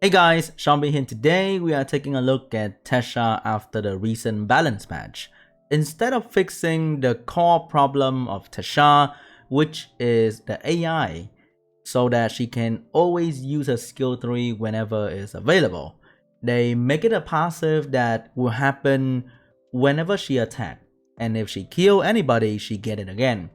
Hey guys, SeanB here. Today we are taking a look at Teshar after the recent balance patch. Instead of fixing the core problem of Teshar, which is the AI, so that she can always use her skill 3 whenever it's available, they make it a passive that will happen whenever she attacks, and if she kill anybody, she get it again.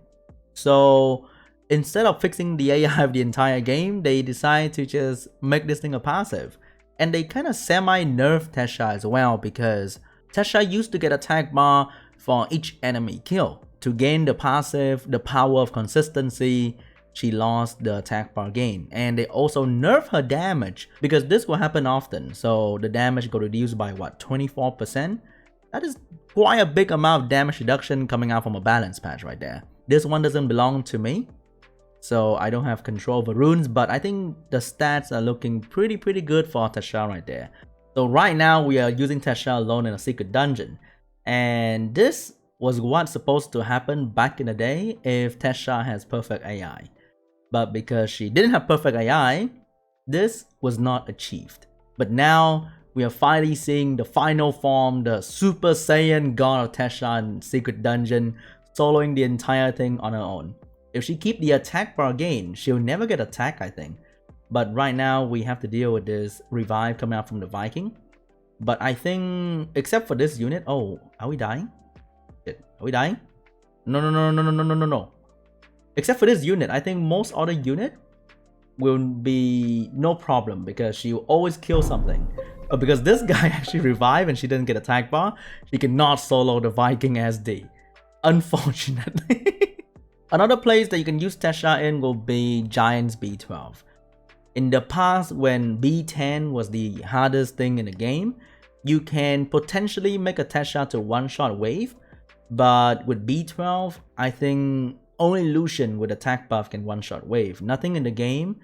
So instead of fixing the AI of the entire game, they decide to just make this thing a passive. And they kind of semi-nerf Teshar as well, because Teshar used to get attack bar for each enemy kill. To gain the passive, the power of consistency, she lost the attack bar gain. And they also nerf her damage, because this will happen often. So the damage got reduced by what, 24%? That is quite a big amount of damage reduction coming out from a balance patch right there. This one doesn't belong to me, so I don't have control over runes, but I think the stats are looking pretty good for Teshar right there. So right now we are using Teshar alone in a secret dungeon, and this was what's supposed to happen back in the day if Teshar has perfect AI. But because she didn't have perfect AI, this was not achieved. But now we are finally seeing the final form, the Super Saiyan God of Teshar in secret dungeon, soloing the entire thing on her own. If she keep the attack bar gain, she'll never get attacked, I think. But right now, we have to deal with this revive coming out from the Viking. But I think, except for this unit... Oh, are we dying? Are we dying? No. Except for this unit, I think most other unit will be no problem, because she will always kill something. But because this guy actually revived and she didn't get attack bar, she cannot solo the Viking SD. Unfortunately. Another place that you can use Teshar in will be Giants B12. In the past, when B10 was the hardest thing in the game, you can potentially make a Teshar to one-shot wave, but with B12, I think only Lucian with attack buff can one-shot wave. Nothing in the game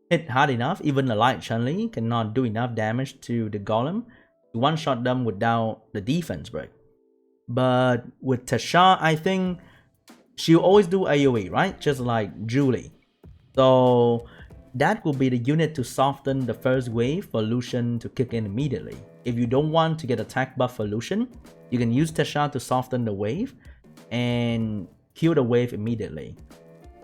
hit hard enough. Even the light Chun-Li cannot do enough damage to the golem to one-shot them without the defense break. But with Teshar, I think she'll always do AoE, right? Just like Julie. So that will be the unit to soften the first wave for Lucian to kick in immediately. If you don't want to get attack buff for Lucian, you can use Teshar to soften the wave and kill the wave immediately.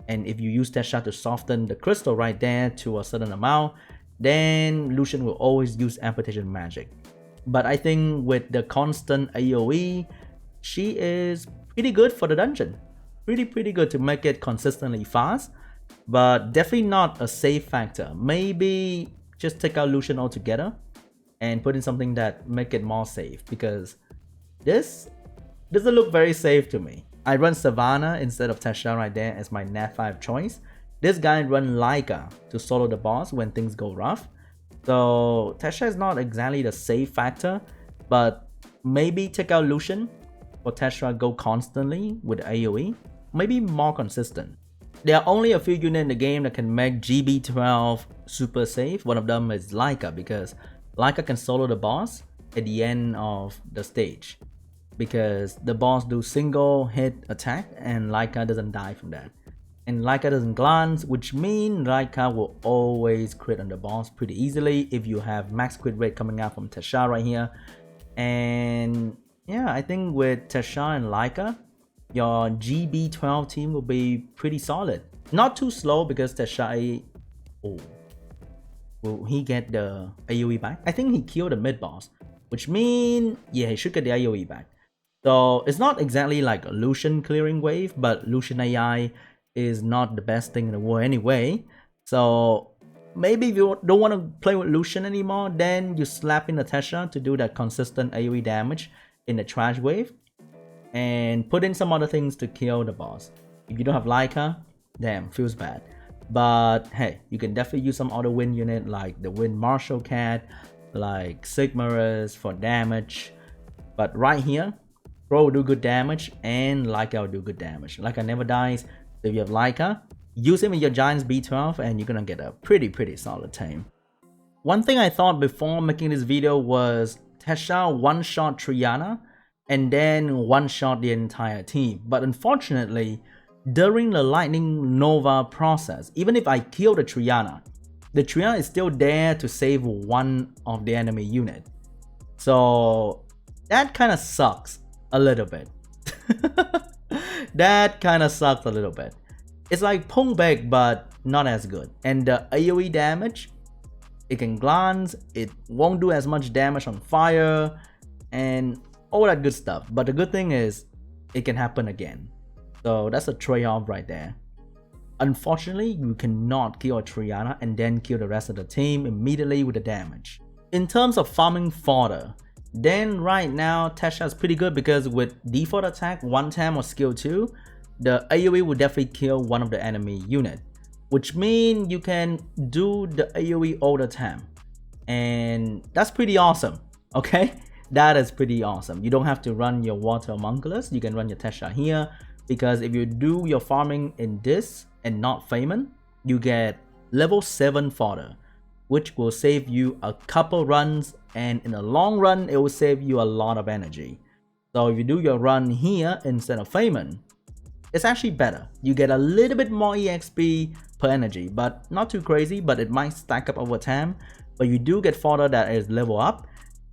And if you use Teshar to soften the crystal right there to a certain amount, then Lucian will always use amputation magic. But I think with the constant AoE, she is pretty good for the dungeon. Pretty good to make it consistently fast, but definitely not a safe factor. Maybe just take out Lucian altogether and put in something that make it more safe, because this doesn't look very safe to me. I run Savannah instead of Teshar right there as my nat 5 choice. This guy run Laika to solo the boss when things go rough. So Teshar is not exactly the safe factor, but maybe take out Lucian for Teshar go constantly with AoE. Maybe more consistent. There are only a few units in the game that can make GB12 super safe. One of them is Laika, because Laika can solo the boss at the end of the stage, because the boss do single hit attack and Laika doesn't die from that. And Laika doesn't glance, which means Laika will always crit on the boss pretty easily if you have max crit rate coming out from Teshar right here. And yeah, I think with Teshar and Laika, your GB12 team will be pretty solid. Not too slow, because Teshar... Oh, will he get the AoE back? I think he killed the mid boss, which means, yeah, he should get the AoE back. So it's not exactly like a Lucian clearing wave, but Lucian AI is not the best thing in the world anyway. So maybe if you don't want to play with Lucian anymore, then you slap in a Teshar to do that consistent AoE damage in the trash wave, and put in some other things to kill the boss. If you don't have Laika, damn, feels bad. But hey, you can definitely use some other wind unit like the Wind Marshal Cat, like Sigmarus for damage. But right here, Pro will do good damage and Laika will do good damage. Laika never dies. So if you have Laika, use him in your Giants B12 and you're gonna get a pretty solid team. One thing I thought before making this video was Teshar one-shot Triana and then one-shot the entire team. But unfortunately, during the Lightning Nova process, even if I kill the Triana, the Triana is still there to save one of the enemy unit. So that kind of sucks a little bit. That kind of sucks a little bit. It's like Pong Beg, but not as good. And the AoE damage, it can glance, it won't do as much damage on fire, and all that good stuff. But the good thing is, it can happen again. So that's a trade-off right there. Unfortunately, you cannot kill a Triana and then kill the rest of the team immediately with the damage. In terms of farming fodder, then right now Teshar is pretty good because with default attack 1 time or skill 2, the AoE will definitely kill one of the enemy unit, which means you can do the AoE all the time, and that's pretty awesome. Okay, that is pretty awesome. You don't have to run your water homunculus, you can run your Teshar here, because if you do your farming in this and not Feynman, you get level 7 fodder, which will save you a couple runs, and in the long run it will save you a lot of energy. So if you do your run here instead of Feynman, it's actually better. You get a little bit more EXP per energy, but not too crazy, but it might stack up over time. But you do get fodder that is level up,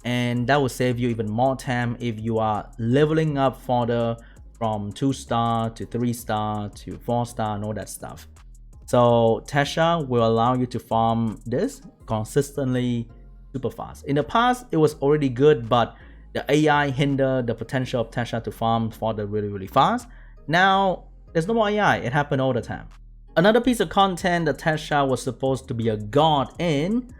and that will save you even more time if you are leveling up fodder from 2-star to 3-star to 4-star and all that stuff. So Teshar will allow you to farm this consistently super fast. In the past, it was already good, but the AI hindered the potential of Teshar to farm fodder really fast. Now, there's no more AI, it happened all the time. Another piece of content that Teshar was supposed to be a god in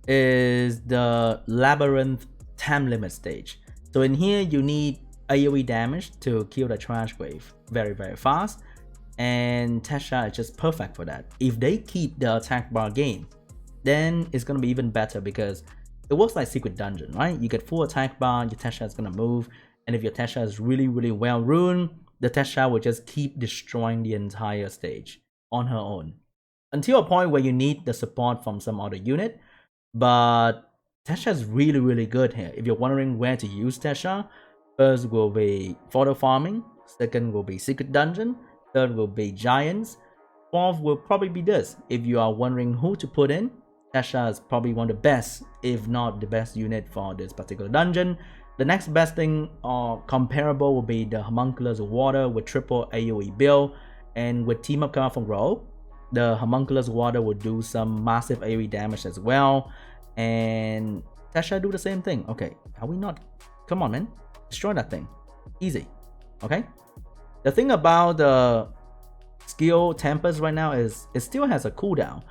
is the Labyrinth time limit stage. So in here, you need AoE damage to kill the trash wave very fast, and Teshar is just perfect for that. If they keep the attack bar gain, then it's gonna be even better because it works like secret dungeon, right? You get full attack bar, your Teshar is gonna move, and if your Teshar is really well ruined, the Teshar will just keep destroying the entire stage on her own until a point where you need the support from some other unit. But Teshar is really good here. If you're wondering where to use Teshar, first will be fodder farming, second will be secret dungeon, third will be giants, fourth will probably be this. If you are wondering who to put in, Teshar is probably one of the best, if not the best unit for this particular dungeon. The next best thing or comparable will be the Homunculus Water with triple AoE build, and with team up coming from Rogue, the Homunculus Water will do some massive AoE damage as well, and Teshar do the same thing. Okay, are we not? Come on, man, destroy that thing, easy. Okay, the thing about the skill Tempest right now is it still has a cooldown,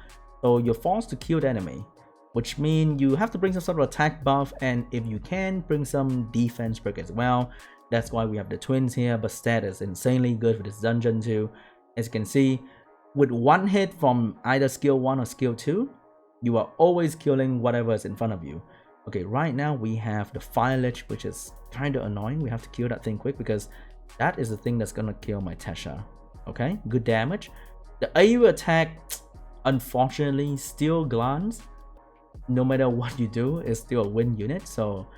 so you're forced to kill the enemy, which means you have to bring some sort of attack buff, and if you can, bring some defense perk as well. That's why we have the twins here, but stat is insanely good for this dungeon too. As you can see, with one hit from either skill 1 or skill 2, you are always killing whatever is in front of you. Okay, right now we have the Fire Lich, which is kind of annoying. We have to kill that thing quick because that is the thing that's gonna kill my Teshar. Okay, good damage. The AoE attack, unfortunately, still glance. No matter what you do, it's still a wind unit, so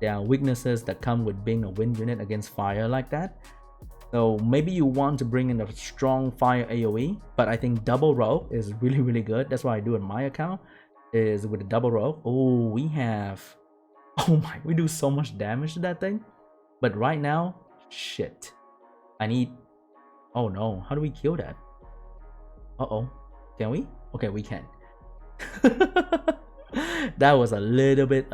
there are weaknesses that come with being a wind unit against fire like that. So maybe you want to bring in a strong fire AoE, but I think double rogue is really good. That's what I do in my account, is with the double rogue. Oh, we have, oh my, we do so much damage to that thing. But right now, shit, I need, oh no, how do we kill that? Uh-oh, can we? Okay, we can. That was a little bit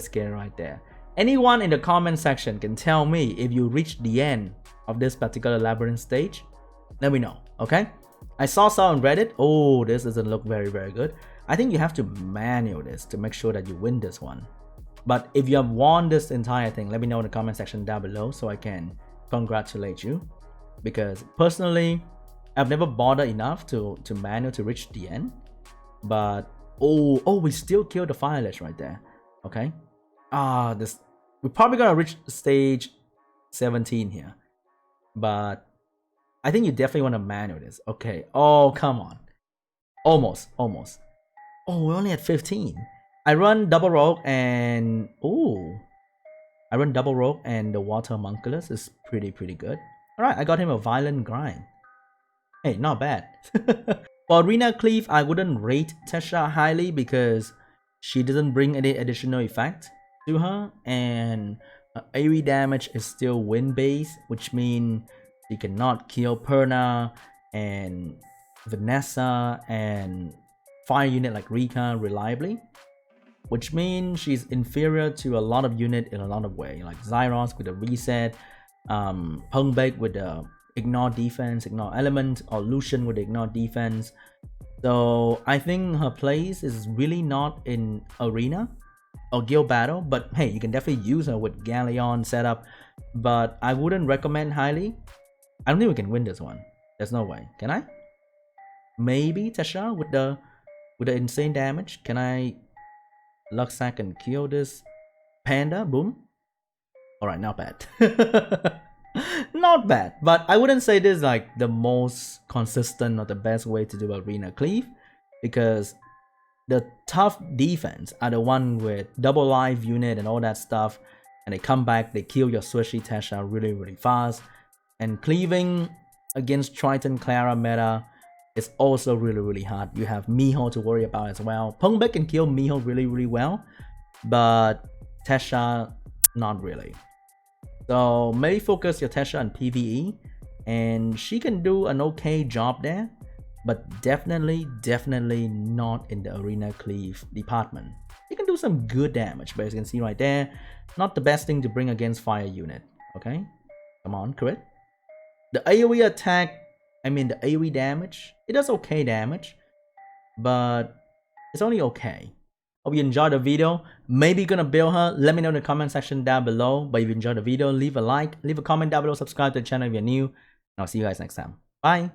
scary right there. Anyone in the comment section can tell me if you reached the end of this particular labyrinth stage. Let me know, okay? I saw some on Reddit. Oh, this doesn't look very good. I think you have to manual this to make sure that you win this one. But if you have won this entire thing, let me know in the comment section down below so I can congratulate you. Because personally, I've never bothered enough to manual to reach the end. But oh, we still killed the Fire Lich right there. Okay. We're probably gonna reach stage 17 here. But I think you definitely want to manual this. Okay. Oh, come on. Almost. Oh, we're only at 15. I run double rogue and the water homunculus is pretty good. Alright, I got him a violent grind. Hey, not bad. For Arena Cleave, I wouldn't rate Teshar highly because she doesn't bring any additional effect to her, and AoE damage is still wind based, which means she cannot kill Perna and Vanessa and fire unit like Rika reliably, which means she's inferior to a lot of unit in a lot of ways, like Zyros with the reset, Pungbek with the ignore defense, ignore element, or Lucian with the ignore defense. So I think her place is really not in arena or guild battle, but hey, you can definitely use her with Galleon setup, but I wouldn't recommend highly. I don't think we can win this one. There's no way. Can I? Maybe Teshar with the insane damage. Can I Luxac and kill this panda? Boom. Alright, not bad. Not bad, but I wouldn't say this is like the most consistent or the best way to do Arena Cleave, because the tough defense are the one with double life unit and all that stuff, and they come back, they kill your swishy Teshar really fast, and cleaving against Triton Clara meta is also really hard. You have Miho to worry about as well. Pungbek can kill Miho really well, but Teshar not really. So maybe focus your Teshar on PvE, and she can do an okay job there, but definitely not in the Arena Cleave department. She can do some good damage, but as you can see right there, not the best thing to bring against fire unit. Okay, come on, crit. The AoE attack, I mean the AoE damage, it does okay damage, but it's only okay. Hope you enjoyed the video. Maybe you're gonna build her. Let me know in the comment section down below. But if you enjoyed the video, leave a like, leave a comment down below, subscribe to the channel if you're new, and I'll see you guys next time. Bye.